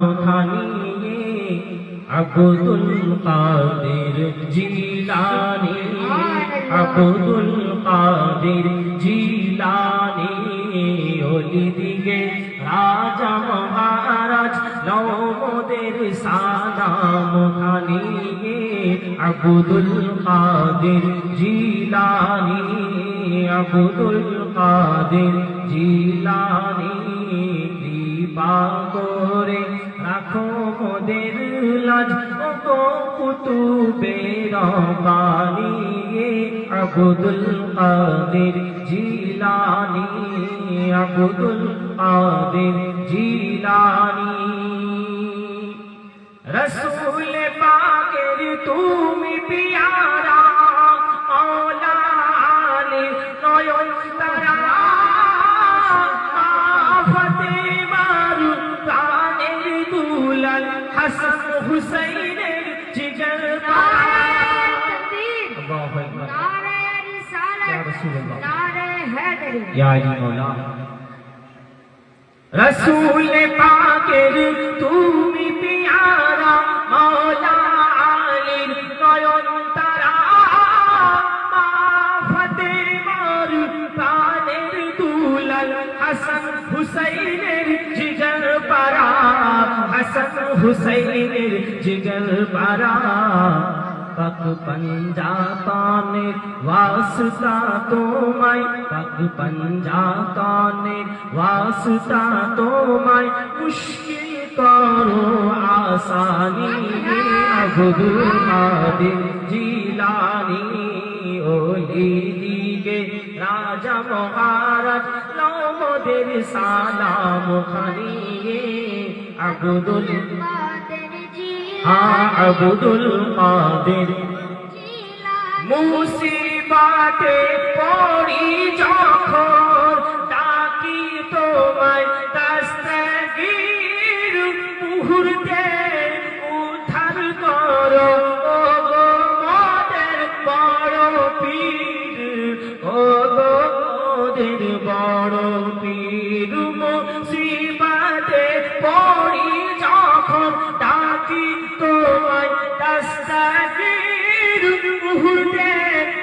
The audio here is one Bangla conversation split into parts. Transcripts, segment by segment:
খানিয়ে আব্দুল কাদের জিলানী, আব্দুল কাদের জিলানী। ওলি দিগে রাজা মহারাজ নওমদের সালাম খানিয়ে আব্দুল কাদের জিলানী, আব্দুল কাদের জিলানী। কৃপা করে রাখো মোদের লাজ ও গো কুতুবে রব্বানী, আব্দুল কাদের জিলানী, আব্দুল কাদের জিলানী। রসূল পাকের তুমি পিয়ারা, মওলা আলী নয়ন তারা। হাসান হুসাইনের জিগর পারা। আল্লাহু আকবার। নারে রিসালাত, ইয়া রাসূলুল্লাহ, নারে হায়দারি, ইয়া আলী মাওলা। রসূল পাকের তুমি পিয়ারা, মওলা আলীর নয়ন তারা। মা ফাতেমার প্রাণের দুলাল হাসান হুসাইনের জিগর পারা, হাসান হুসাইনের জিগর পারা। পাক পঞ্জাতনের ওয়াসতা তোমায়, পাক পঞ্জাতনের ওয়াসতা তোমায়। মুশকিল করো আসানি, আব্দুল কাদের জিলানী। ওলি দিগে রাজা মহারাজ নওমদের সালাম খানিয়ে আব্দুল কাদের জিলানী, আব্দুল কাদের জিলানী। মুসিবতে পড়ি যখন ডাকি তোমায় দস্তগীর, মুহূর্তে উদ্ধার করো ও গো মোদের বড় পীর, ও গো মোদের বড় পীর। মুসিবতে পড়ি যখন ডাকি তোমায় দস্তগীর, মুহূর্তে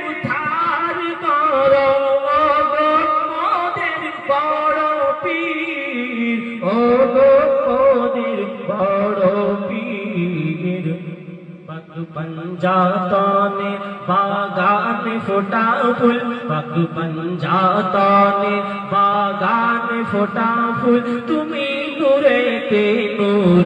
উদ্ধার করো ও গো মোদের বড় পীর, ও গো মোদের বড় পীর। পাক পঞ্জাতনে বাগানে ফোটা ফুল, পাক পঞ্জাতনে বাগানে ফোটা ফুল। তুমি নূরেতে নূর